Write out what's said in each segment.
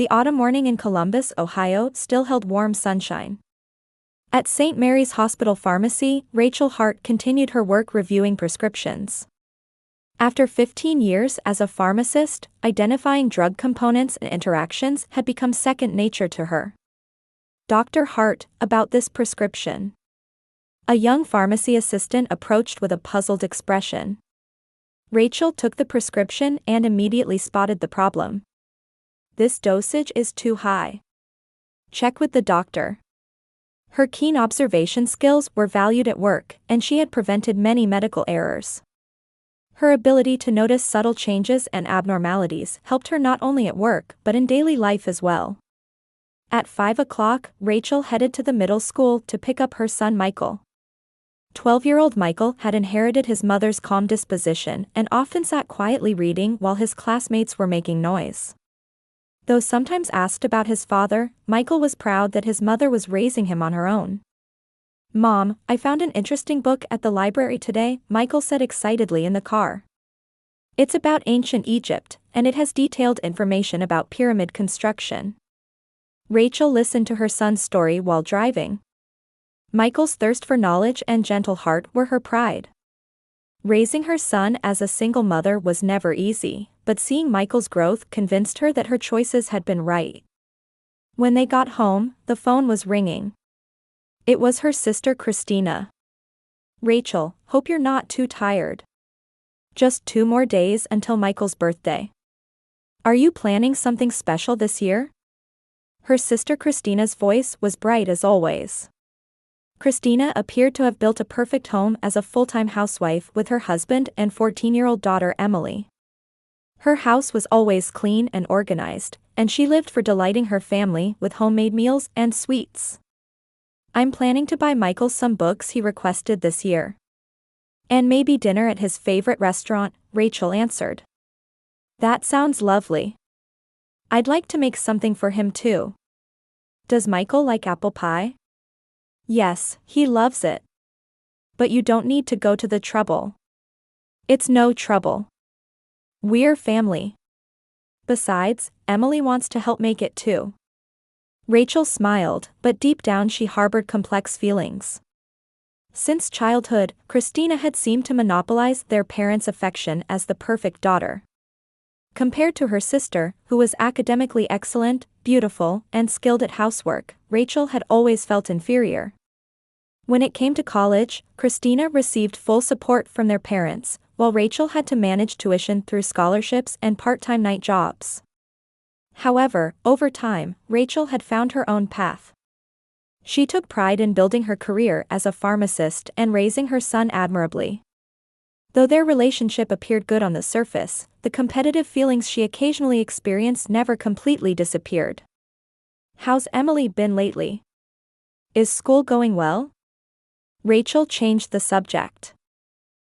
The autumn morning in Columbus, Ohio, still held warm sunshine. At St. Mary's Hospital Pharmacy, Rachel Hart continued her work reviewing prescriptions. After 15 years as a pharmacist, identifying drug components and interactions had become second nature to her. Dr. Hart, about this prescription. A young pharmacy assistant approached with a puzzled expression. Rachel took the prescription and immediately spotted the problem. This dosage is too high. Check with the doctor. Her keen observation skills were valued at work, and she had prevented many medical errors. Her ability to notice subtle changes and abnormalities helped her not only at work but in daily life as well. At 5 o'clock, Rachel headed to the middle school to pick up her son Michael. 12-year-old Michael had inherited his mother's calm disposition and often sat quietly reading while his classmates were making noise. Though sometimes asked about his father, Michael was proud that his mother was raising him on her own. "Mom, I found an interesting book at the library today," Michael said excitedly in the car. "It's about ancient Egypt, and it has detailed information about pyramid construction." Rachel listened to her son's story while driving. Michael's thirst for knowledge and gentle heart were her pride. Raising her son as a single mother was never easy, but seeing Michael's growth convinced her that her choices had been right. When they got home, the phone was ringing. It was her sister Christina. "Rachel, hope you're not too tired. Just 2 more days until Michael's birthday. Are you planning something special this year?" Her sister Christina's voice was bright as always. Christina appeared to have built a perfect home as a full-time housewife with her husband and 14-year-old daughter Emily. Her house was always clean and organized, and she lived for delighting her family with homemade meals and sweets. "I'm planning to buy Michael some books he requested this year. And maybe dinner at his favorite restaurant," Rachel answered. "That sounds lovely. I'd like to make something for him too. Does Michael like apple pie?" "Yes, he loves it. But you don't need to go to the trouble. It's no trouble. We're family. Besides, Emily wants to help make it too." Rachel smiled, but deep down she harbored complex feelings. Since childhood, Christina had seemed to monopolize their parents' affection as the perfect daughter. Compared to her sister, who was academically excellent, beautiful, and skilled at housework, Rachel had always felt inferior. When it came to college, Christina received full support from their parents, while Rachel had to manage tuition through scholarships and part-time night jobs. However, over time, Rachel had found her own path. She took pride in building her career as a pharmacist and raising her son admirably. Though their relationship appeared good on the surface, the competitive feelings she occasionally experienced never completely disappeared. "How's Emily been lately? Is school going well?" Rachel changed the subject.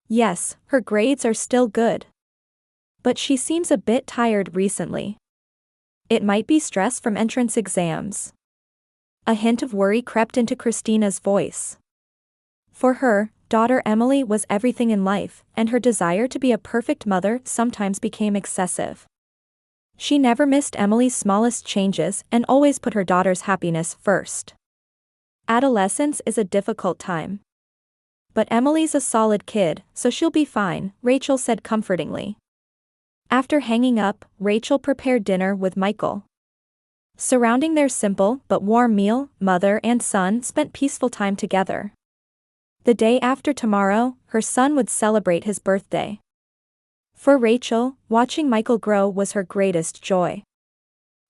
"Yes, her grades are still good. But she seems a bit tired recently. It might be stress from entrance exams." A hint of worry crept into Christina's voice. For her, daughter Emily was everything in life, and her desire to be a perfect mother sometimes became excessive. She never missed Emily's smallest changes and always put her daughter's happiness first. "Adolescence is a difficult time. But Emily's a solid kid, so she'll be fine," Rachel said comfortingly. After hanging up, Rachel prepared dinner with Michael. Surrounding their simple but warm meal, mother and son spent peaceful time together. The day after tomorrow, her son would celebrate his birthday. For Rachel, watching Michael grow was her greatest joy.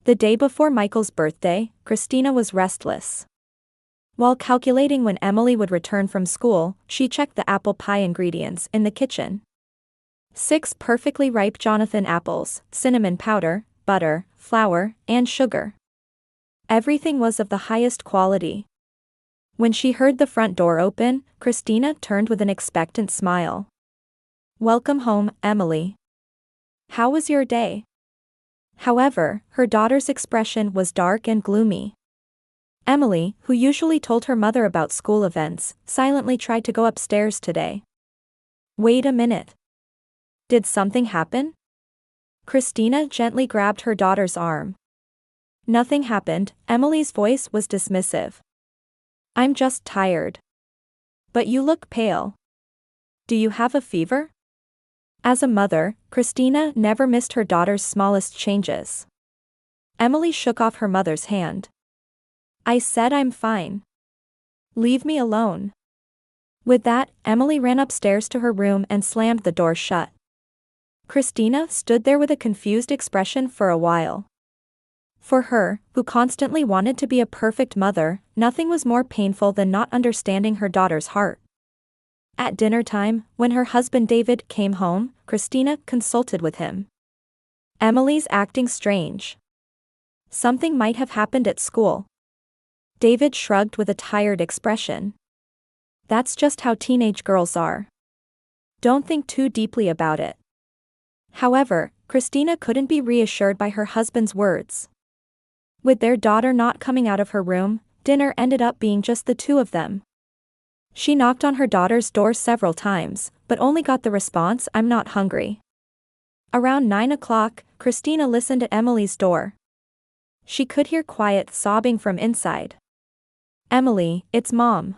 The day before Michael's birthday, Christina was restless. While calculating when Emily would return from school, she checked the apple pie ingredients in the kitchen. 6 perfectly ripe Jonathan apples, cinnamon powder, butter, flour, and sugar. Everything was of the highest quality. When she heard the front door open, Christina turned with an expectant smile. "Welcome home, Emily. How was your day?" However, her daughter's expression was dark and gloomy. Emily, who usually told her mother about school events, silently tried to go upstairs today. "Wait a minute. Did something happen?" Christina gently grabbed her daughter's arm. Nothing happened. Emily's voice was dismissive. I'm just tired. But you look pale. Do you have a fever? As a mother, Christina never missed her daughter's smallest changes. Emily shook off her mother's hand. I said I'm fine. Leave me alone. With that, Emily ran upstairs to her room and slammed the door shut. Christina stood there with a confused expression for a while. For her, who constantly wanted to be a perfect mother, nothing was more painful than not understanding her daughter's heart. At dinner time, when her husband David came home, Christina consulted with him. Emily's acting strange. Something might have happened at school. David shrugged with a tired expression. That's just how teenage girls are. Don't think too deeply about it. However, Christina couldn't be reassured by her husband's words. With their daughter not coming out of her room, dinner ended up being just the two of them. She knocked on her daughter's door several times, but only got the response, I'm not hungry. Around 9 o'clock, Christina listened at Emily's door. She could hear quiet sobbing from inside. Emily, it's Mom.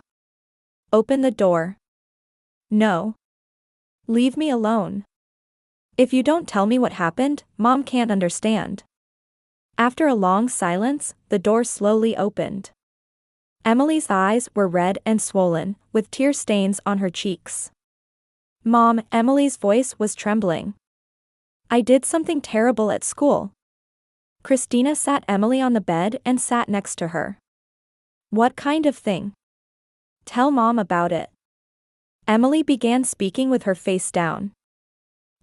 Open the door. No. Leave me alone. If you don't tell me what happened, Mom can't understand. After a long silence, the door slowly opened. Emily's eyes were red and swollen, with tear stains on her cheeks. Mom, Emily's voice was trembling. I did something terrible at school. Christina sat Emily on the bed and sat next to her. What kind of thing? Tell Mom about it. Emily began speaking with her face down.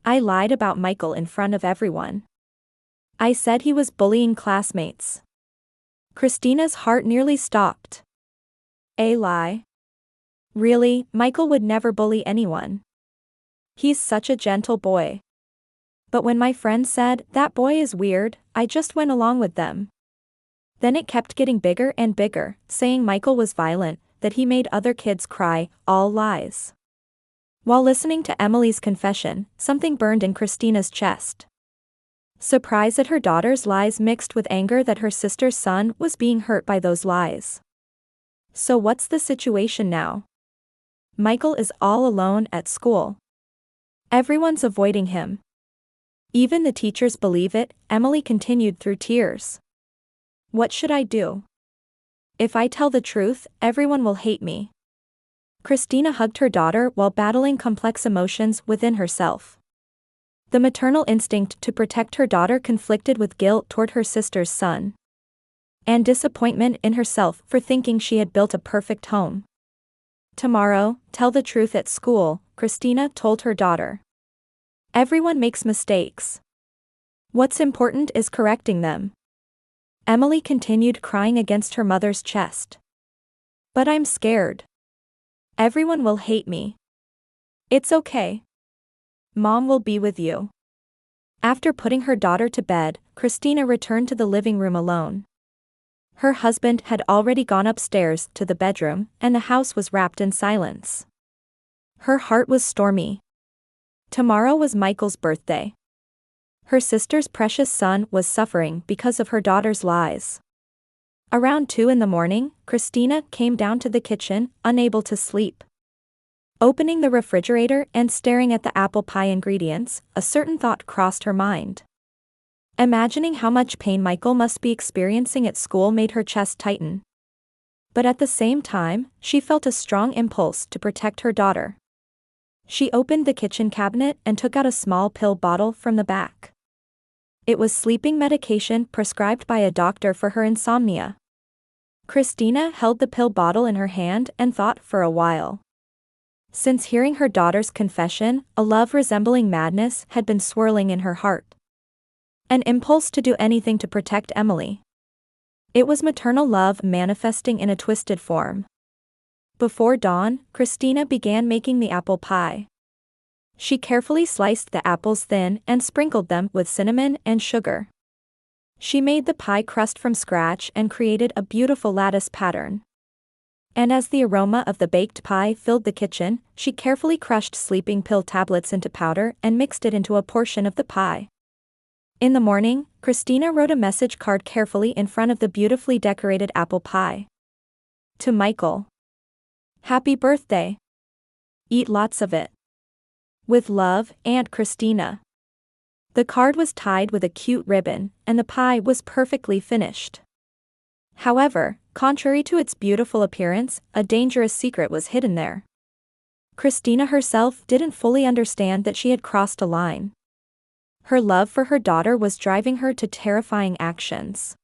I lied about Michael in front of everyone. I said he was bullying classmates. Christina's heart nearly stopped. A lie? Really, Michael would never bully anyone. He's such a gentle boy. But when my friends said, that boy is weird, I just went along with them. Then it kept getting bigger and bigger, saying Michael was violent, that he made other kids cry, all lies. While listening to Emily's confession, something burned in Christina's chest. Surprise at her daughter's lies mixed with anger that her sister's son was being hurt by those lies. So what's the situation now? Michael is all alone at school. Everyone's avoiding him. Even the teachers believe it, Emily continued through tears. What should I do? If I tell the truth, everyone will hate me. Christina hugged her daughter while battling complex emotions within herself. The maternal instinct to protect her daughter conflicted with guilt toward her sister's son. And disappointment in herself for thinking she had built a perfect home. Tomorrow, tell the truth at school, Christina told her daughter. Everyone makes mistakes. What's important is correcting them. Emily continued crying against her mother's chest. But I'm scared. Everyone will hate me. It's okay. Mom will be with you. After putting her daughter to bed, Christina returned to the living room alone. Her husband had already gone upstairs to the bedroom, and the house was wrapped in silence. Her heart was stormy. Tomorrow was Michael's birthday. Her sister's precious son was suffering because of her daughter's lies. Around 2 in the morning, Christina came down to the kitchen, unable to sleep. Opening the refrigerator and staring at the apple pie ingredients, a certain thought crossed her mind. Imagining how much pain Michael must be experiencing at school made her chest tighten. But at the same time, she felt a strong impulse to protect her daughter. She opened the kitchen cabinet and took out a small pill bottle from the back. It was sleeping medication prescribed by a doctor for her insomnia. Christina held the pill bottle in her hand and thought for a while. Since hearing her daughter's confession, a love resembling madness had been swirling in her heart. An impulse to do anything to protect Emily. It was maternal love manifesting in a twisted form. Before dawn, Christina began making the apple pie. She carefully sliced the apples thin and sprinkled them with cinnamon and sugar. She made the pie crust from scratch and created a beautiful lattice pattern. And as the aroma of the baked pie filled the kitchen, she carefully crushed sleeping pill tablets into powder and mixed it into a portion of the pie. In the morning, Christina wrote a message card carefully in front of the beautifully decorated apple pie. To Michael. Happy birthday. Eat lots of it. With love, Aunt Christina. The card was tied with a cute ribbon, and the pie was perfectly finished. However, contrary to its beautiful appearance, a dangerous secret was hidden there. Christina herself didn't fully understand that she had crossed a line. Her love for her daughter was driving her to terrifying actions.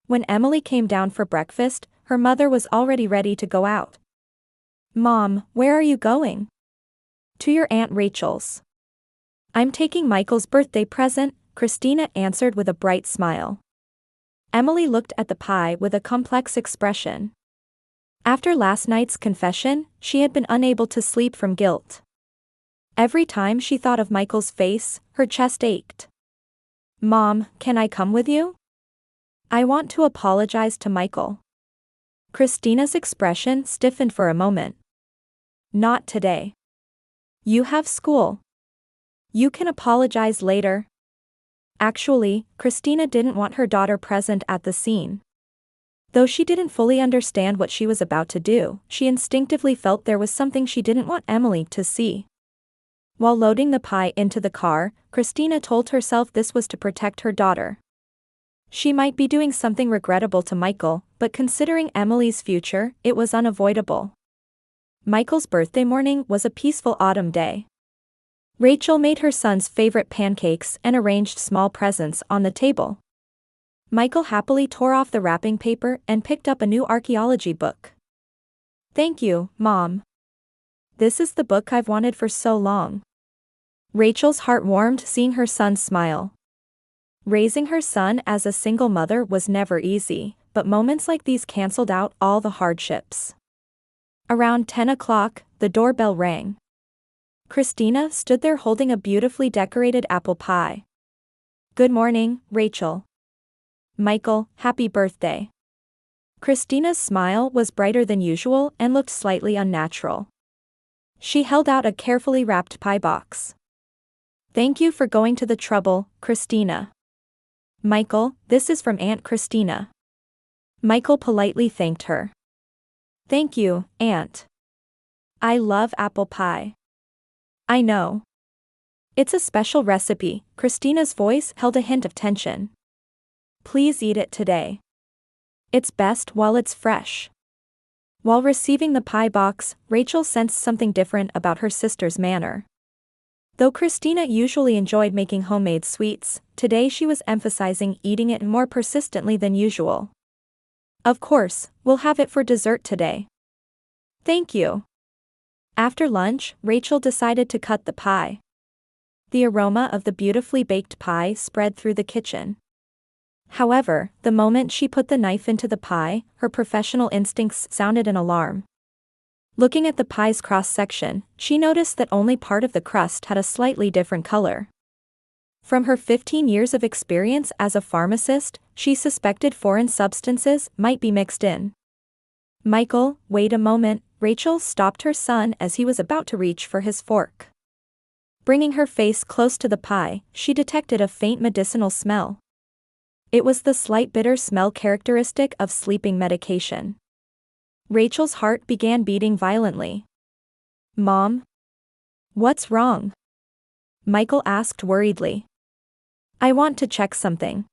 When Emily came down for breakfast, her mother was already ready to go out. "Mom, where are you going?" "To your Aunt Rachel's." "I'm taking Michael's birthday present," Christina answered with a bright smile. Emily looked at the pie with a complex expression. After last night's confession, she had been unable to sleep from guilt. Every time she thought of Michael's face, her chest ached. "Mom, can I come with you? I want to apologize to Michael." Christina's expression stiffened for a moment. "Not today. You have school. You can apologize later." Actually, Christina didn't want her daughter present at the scene. Though she didn't fully understand what she was about to do, she instinctively felt there was something she didn't want Emily to see. While loading the pie into the car, Christina told herself this was to protect her daughter. She might be doing something regrettable to Michael, but considering Emily's future, it was unavoidable. Michael's birthday morning was a peaceful autumn day. Rachel made her son's favorite pancakes and arranged small presents on the table. Michael happily tore off the wrapping paper and picked up a new archaeology book. "Thank you, Mom. This is the book I've wanted for so long." Rachel's heart warmed seeing her son smile. Raising her son as a single mother was never easy, but moments like these canceled out all the hardships. Around 10 o'clock, the doorbell rang. Christina stood there holding a beautifully decorated apple pie. "Good morning, Rachel." "Michael, happy birthday." Christina's smile was brighter than usual and looked slightly unnatural. She held out a carefully wrapped pie box. "Thank you for going to the trouble, Christina." "Michael, this is from Aunt Christina." Michael politely thanked her. "Thank you, Aunt. I love apple pie." "I know. It's a special recipe." Christina's voice held a hint of tension. "Please eat it today. It's best while it's fresh." While receiving the pie box, Rachel sensed something different about her sister's manner. Though Christina usually enjoyed making homemade sweets, today she was emphasizing eating it more persistently than usual. "Of course, we'll have it for dessert today." "Thank you." After lunch, Rachel decided to cut the pie. The aroma of the beautifully baked pie spread through the kitchen. However, the moment she put the knife into the pie, her professional instincts sounded an alarm. Looking at the pie's cross-section, she noticed that only part of the crust had a slightly different color. From her 15 years of experience as a pharmacist, she suspected foreign substances might be mixed in. "Michael, wait a moment." Rachel stopped her son as he was about to reach for his fork. Bringing her face close to the pie, she detected a faint medicinal smell. It was the slight bitter smell characteristic of sleeping medication. Rachel's heart began beating violently. "Mom? What's wrong?" Michael asked worriedly. "I want to check something.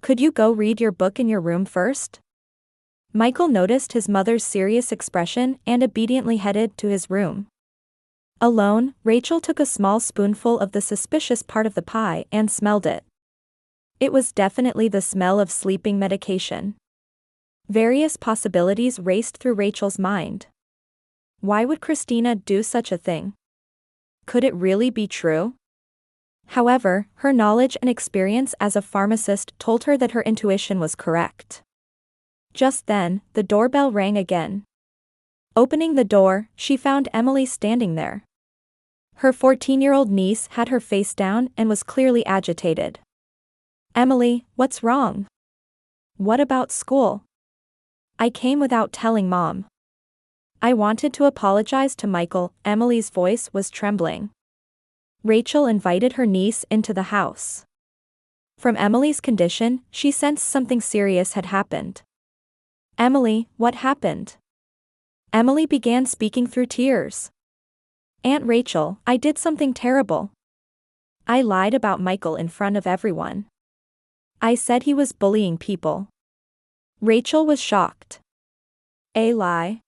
Could you go read your book in your room first?" Michael noticed his mother's serious expression and obediently headed to his room. Alone, Rachel took a small spoonful of the suspicious part of the pie and smelled it. It was definitely the smell of sleeping medication. Various possibilities raced through Rachel's mind. Why would Christina do such a thing? Could it really be true? However, her knowledge and experience as a pharmacist told her that her intuition was correct. Just then, the doorbell rang again. Opening the door, she found Emily standing there. Her 14-year-old niece had her face down and was clearly agitated. "Emily, what's wrong? What about school?" "I came without telling Mom. I wanted to apologize to Michael." Emily's voice was trembling. Rachel invited her niece into the house. From Emily's condition, she sensed something serious had happened. "Emily, what happened?" Emily began speaking through tears. "Aunt Rachel, I did something terrible. I lied about Michael in front of everyone. I said he was bullying people." Rachel was shocked. "A lie?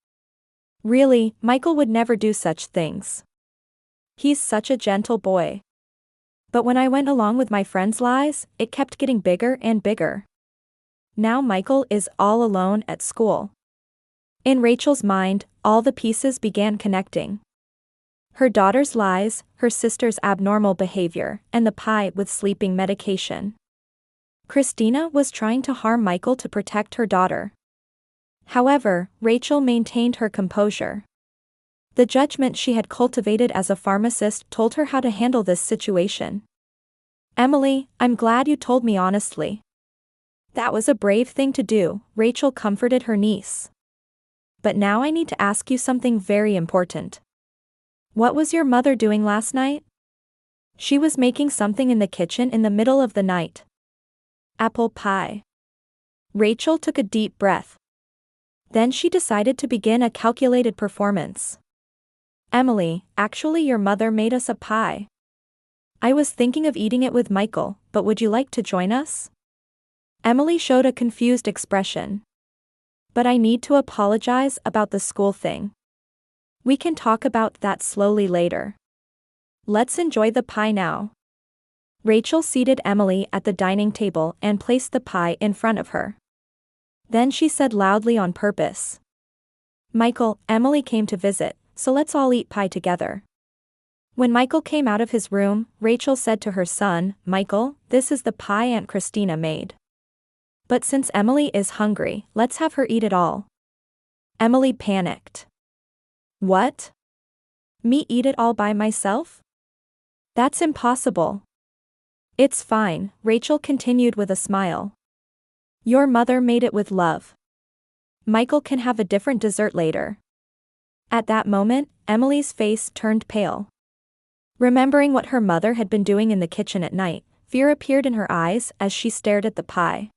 Really, Michael would never do such things. He's such a gentle boy. But when I went along with my friend's lies, it kept getting bigger and bigger. Now Michael is all alone at school." In Rachel's mind, all the pieces began connecting. Her daughter's lies, her sister's abnormal behavior, and the pie with sleeping medication. Christina was trying to harm Michael to protect her daughter. However, Rachel maintained her composure. The judgment she had cultivated as a pharmacist told her how to handle this situation. "Emily, I'm glad you told me honestly. That was a brave thing to do," Rachel comforted her niece. "But now I need to ask you something very important. What was your mother doing last night?" "She was making something in the kitchen in the middle of the night." "Apple pie." Rachel took a deep breath. Then she decided to begin a calculated performance. "Emily, actually your mother made us a pie. I was thinking of eating it with Michael, but would you like to join us?" Emily showed a confused expression. "But I need to apologize about the school thing. We can talk about that slowly later. Let's enjoy the pie now." Rachel seated Emily at the dining table and placed the pie in front of her. Then she said loudly on purpose, "Michael, Emily came to visit, so let's all eat pie together." When Michael came out of his room, Rachel said to her son, "Michael, this is the pie Aunt Christina made. But since Emily is hungry, let's have her eat it all." Emily panicked. "What? Me eat it all by myself? That's impossible." "It's fine," Rachel continued with a smile. "Your mother made it with love. Michael can have a different dessert later." At that moment, Emily's face turned pale. Remembering what her mother had been doing in the kitchen at night, fear appeared in her eyes as she stared at the pie.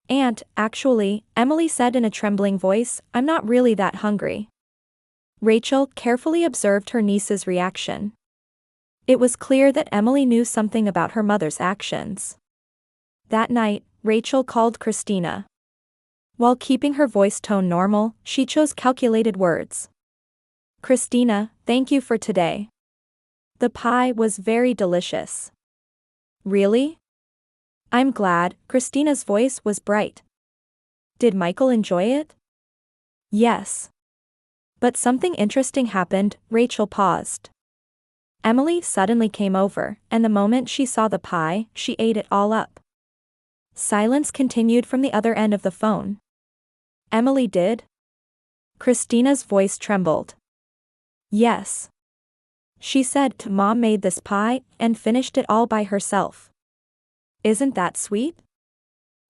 "Aunt, actually," Emily said in a trembling voice, "I'm not really that hungry." Rachel carefully observed her niece's reaction. It was clear that Emily knew something about her mother's actions. That night, Rachel called Christina. While keeping her voice tone normal, she chose calculated words. "Christina, thank you for today. The pie was very delicious." "Really? I'm glad." Christina's voice was bright. "Did Michael enjoy it?" "Yes. But something interesting happened." Rachel paused. Emily suddenly came over, and the moment she saw the pie, she ate it all up. Silence continued from the other end of the phone. "Emily did?" Christina's voice trembled. "Yes. She said Mom made this pie and finished it all by herself." "Isn't that sweet?"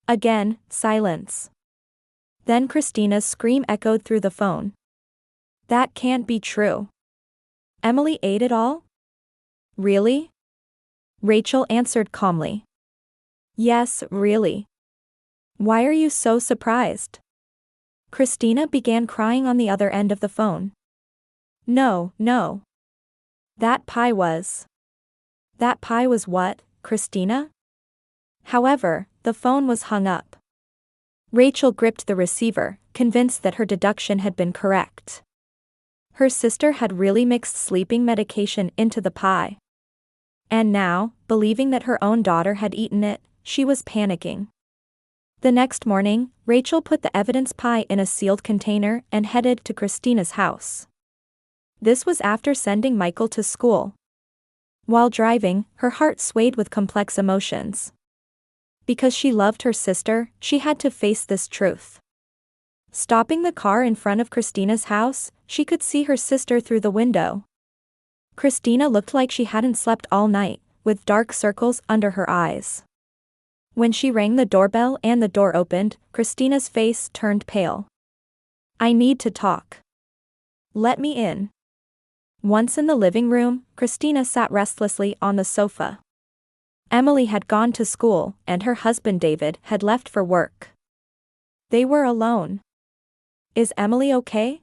Again, silence. Then Christina's scream echoed through the phone. "That can't be true. Emily ate it all?" "Really?" Rachel answered calmly. "Yes, really. Why are you so surprised?" Christina began crying on the other end of the phone. No. That pie was what, Christina?" However, the phone was hung up. Rachel gripped the receiver, convinced that her deduction had been correct. Her sister had really mixed sleeping medication into the pie. And now, believing that her own daughter had eaten it, she was panicking. The next morning, Rachel put the evidence pie in a sealed container and headed to Christina's house. This was after sending Michael to school. While driving, her heart swayed with complex emotions. Because she loved her sister, she had to face this truth. Stopping the car in front of Christina's house, she could see her sister through the window. Christina looked like she hadn't slept all night, with dark circles under her eyes. When she rang the doorbell and the door opened, Christina's face turned pale. "I need to talk. Let me in." Once in the living room, Christina sat restlessly on the sofa. Emily had gone to school, and her husband David had left for work. They were alone. "Is Emily okay?"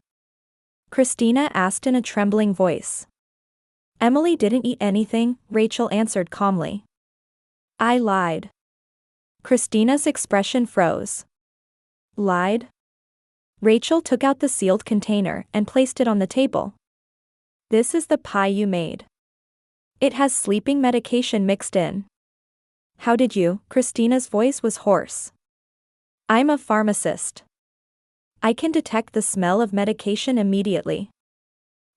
Christina asked in a trembling voice. "Emily didn't eat anything," Rachel answered calmly. "I lied." Christina's expression froze. "Lied?" Rachel took out the sealed container and placed it on the table. "This is the pie you made. It has sleeping medication mixed in." "How did you?" Christina's voice was hoarse. "I'm a pharmacist. I can detect the smell of medication immediately."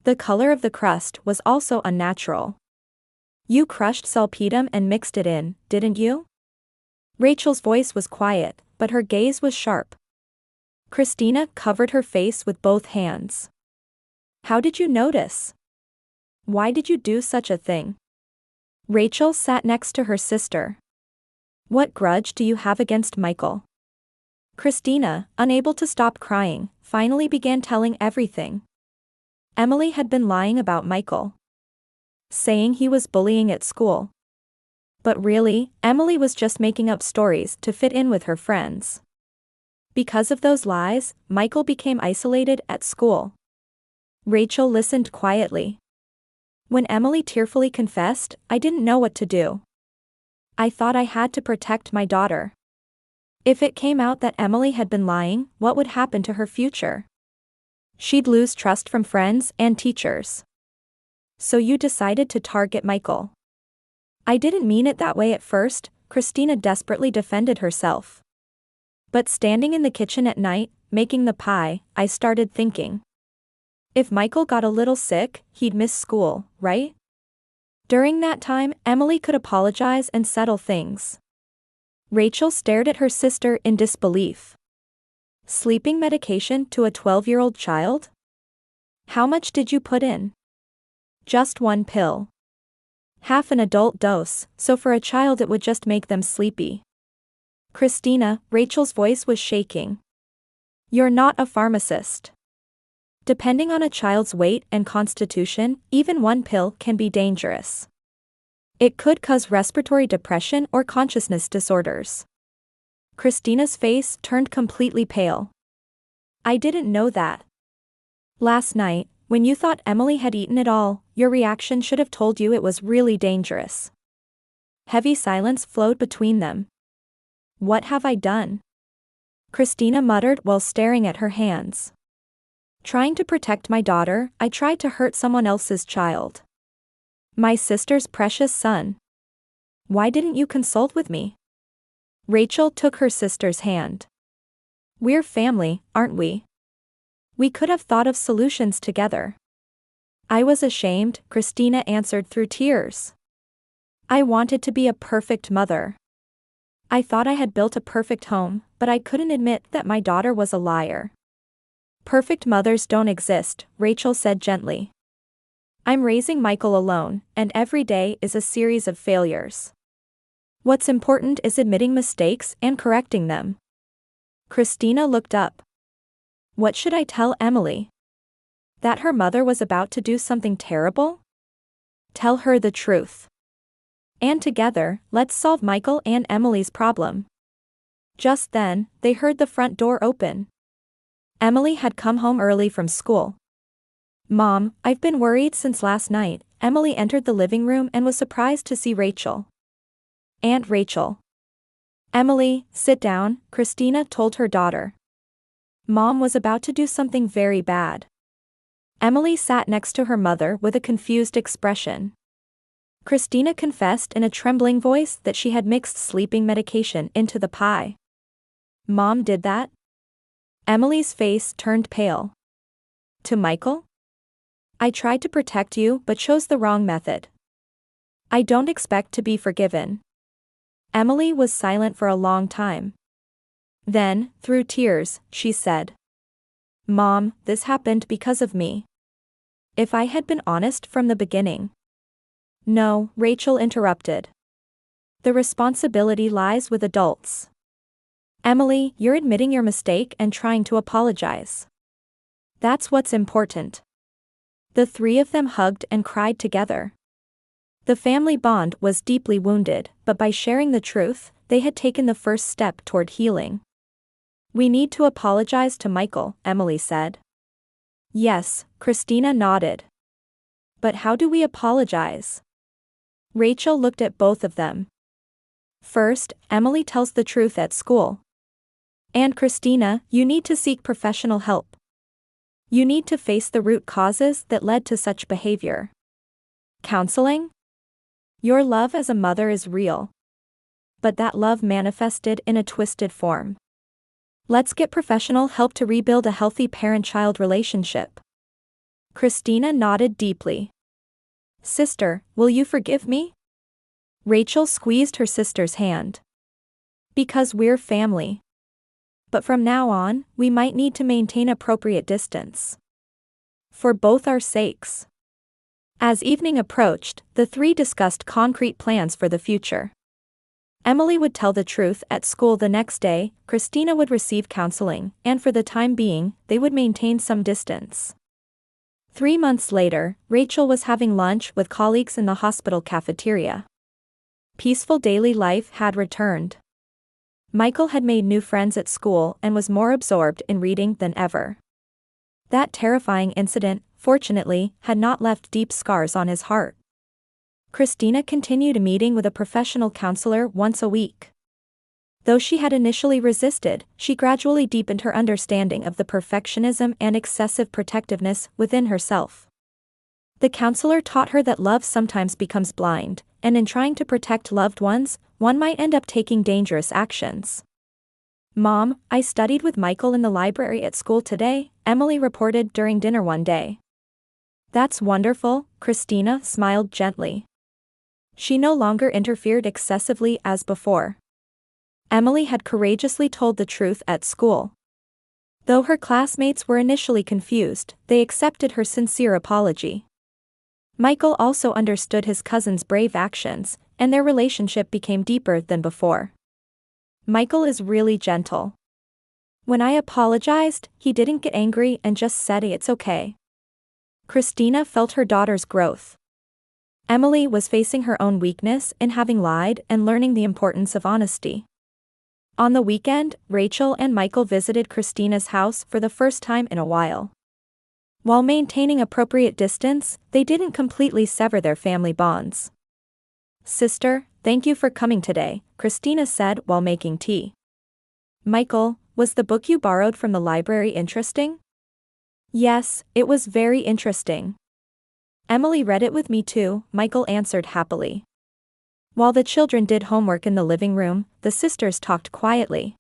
The color of the crust was also unnatural. "You crushed salpeter and mixed it in, didn't you?" Rachel's voice was quiet, but her gaze was sharp. Christina covered her face with both hands. "How did you notice? Why did you do such a thing?" Rachel sat next to her sister. "What grudge do you have against Michael?" Christina, unable to stop crying, finally began telling everything. Emily had been lying about Michael, saying he was bullying at school. But really, Emily was just making up stories to fit in with her friends. Because of those lies, Michael became isolated at school. Rachel listened quietly. When Emily tearfully confessed, "I didn't know what to do. I thought I had to protect my daughter." If it came out that Emily had been lying, what would happen to her future? She'd lose trust from friends and teachers. "So you decided to target Michael." "I didn't mean it that way at first," Christina desperately defended herself. "But standing in the kitchen at night, making the pie, I started thinking. If Michael got a little sick, he'd miss school, right? During that time, Emily could apologize and settle things." Rachel stared at her sister in disbelief. "Sleeping medication to a 12-year-old child? How much did you put in?" "Just one pill. Half an adult dose, so for a child it would just make them sleepy." "Christina," Rachel's voice was shaking. "You're not a pharmacist. Depending on a child's weight and constitution, even one pill can be dangerous. It could cause respiratory depression or consciousness disorders." Christina's face turned completely pale. "I didn't know that. Last night, when you thought Emily had eaten it all, your reaction should have told you it was really dangerous." Heavy silence flowed between them. "What have I done?" Christina muttered while staring at her hands. "Trying to protect my daughter, I tried to hurt someone else's child. My sister's precious son. Why didn't you consult with me?" Rachel took her sister's hand. "We're family, aren't we? We could have thought of solutions together." "I was ashamed," Christina answered through tears. "I wanted to be a perfect mother. I thought I had built a perfect home, but I couldn't admit that my daughter was a liar." "Perfect mothers don't exist," Rachel said gently. "I'm raising Michael alone, and every day is a series of failures. What's important is admitting mistakes and correcting them." Christina looked up. "What should I tell Emily? That her mother was about to do something terrible? Tell her the truth. And together, let's solve Michael and Emily's problem." Just then, they heard the front door open. Emily had come home early from school. "Mom, I've been worried since last night." Emily entered the living room and was surprised to see Rachel. "Aunt Rachel." "Emily, sit down," Christina told her daughter. Mom was about to do something very bad. Emily sat next to her mother with a confused expression. Christina confessed in a trembling voice that she had mixed sleeping medication into the pie. "Mom did that?" Emily's face turned pale. "To Michael? I tried to protect you but chose the wrong method. I don't expect to be forgiven." Emily was silent for a long time. Then, through tears, she said, "Mom, this happened because of me. If I had been honest from the beginning." "No," Rachel interrupted. "The responsibility lies with adults. Emily, you're admitting your mistake and trying to apologize. That's what's important." The three of them hugged and cried together. The family bond was deeply wounded, but by sharing the truth, they had taken the first step toward healing. "We need to apologize to Michael," Emily said. "Yes," Christina nodded. "But how do we apologize?" Rachel looked at both of them. "First, Emily tells the truth at school. And Christina, you need to seek professional help. You need to face the root causes that led to such behavior. Counseling? Your love as a mother is real. But that love manifested in a twisted form. Let's get professional help to rebuild a healthy parent-child relationship." Christina nodded deeply. "Sister, will you forgive me?" Rachel squeezed her sister's hand. "Because we're family. But from now on, we might need to maintain appropriate distance. For both our sakes." As evening approached, the three discussed concrete plans for the future. Emily would tell the truth at school the next day, Christina would receive counseling, and for the time being, they would maintain some distance. 3 months later, Rachel was having lunch with colleagues in the hospital cafeteria. Peaceful daily life had returned. Michael had made new friends at school and was more absorbed in reading than ever. That terrifying incident, fortunately, had not left deep scars on his heart. Christina continued meeting with a professional counselor once a week. Though she had initially resisted, she gradually deepened her understanding of the perfectionism and excessive protectiveness within herself. The counselor taught her that love sometimes becomes blind, and in trying to protect loved ones, one might end up taking dangerous actions. "Mom, I studied with Michael in the library at school today," Emily reported during dinner one day. "That's wonderful," Christina smiled gently. She no longer interfered excessively as before. Emily had courageously told the truth at school. Though her classmates were initially confused, they accepted her sincere apology. Michael also understood his cousin's brave actions, and their relationship became deeper than before. "Michael is really gentle. When I apologized, he didn't get angry and just said it's okay." Christina felt her daughter's growth. Emily was facing her own weakness in having lied and learning the importance of honesty. On the weekend, Rachel and Michael visited Christina's house for the first time in a while. While maintaining appropriate distance, they didn't completely sever their family bonds. "Sister, thank you for coming today," Christina said while making tea. "Michael, was the book you borrowed from the library interesting?" "Yes, it was very interesting. Emily read it with me too," Michael answered happily. While the children did homework in the living room, the sisters talked quietly.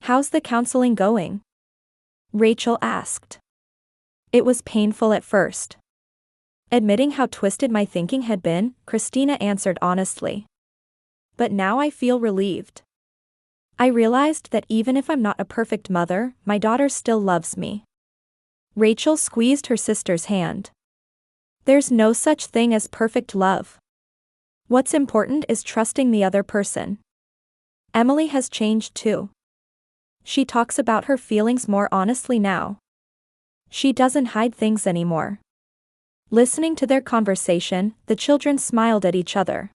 "How's the counseling going?" Rachel asked. "It was painful at first. Admitting how twisted my thinking had been," Christina answered honestly. "But now I feel relieved. I realized that even if I'm not a perfect mother, my daughter still loves me." Rachel squeezed her sister's hand. "There's no such thing as perfect love. What's important is trusting the other person." Emily has changed too. She talks about her feelings more honestly now. She doesn't hide things anymore. Listening to their conversation, the children smiled at each other.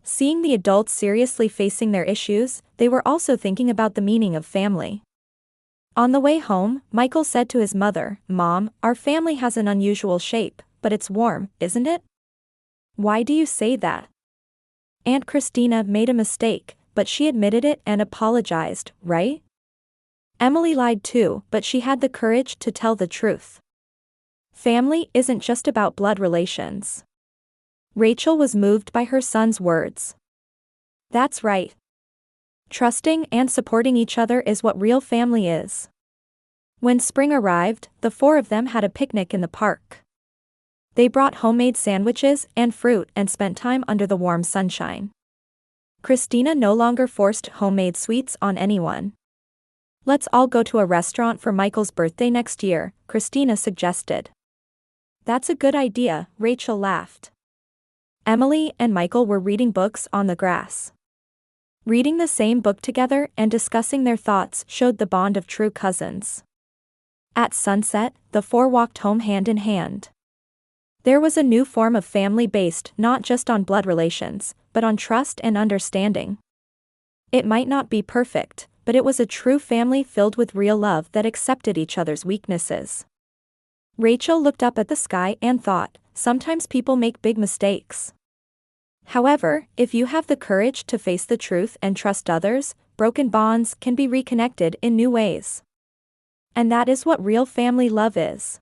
Seeing the adults seriously facing their issues, they were also thinking about the meaning of family. On the way home, Michael said to his mother, "Mom, our family has an unusual shape, but it's warm, isn't it?" "Why do you say that?" "Aunt Christina made a mistake, but she admitted it and apologized, right?" Emily lied too, but she had the courage to tell the truth. Family isn't just about blood relations. Rachel was moved by her son's words. "That's right. Trusting and supporting each other is what real family is." When spring arrived, the four of them had a picnic in the park. They brought homemade sandwiches and fruit and spent time under the warm sunshine. Christina no longer forced homemade sweets on anyone. "Let's all go to a restaurant for Michael's birthday next year," Christina suggested. "That's a good idea," Rachel laughed. Emily and Michael were reading books on the grass. Reading the same book together and discussing their thoughts showed the bond of true cousins. At sunset, the four walked home hand in hand. There was a new form of family based not just on blood relations, but on trust and understanding. It might not be perfect, but it was a true family filled with real love that accepted each other's weaknesses. Rachel looked up at the sky and thought, sometimes people make big mistakes. However, if you have the courage to face the truth and trust others, broken bonds can be reconnected in new ways. And that is what real family love is.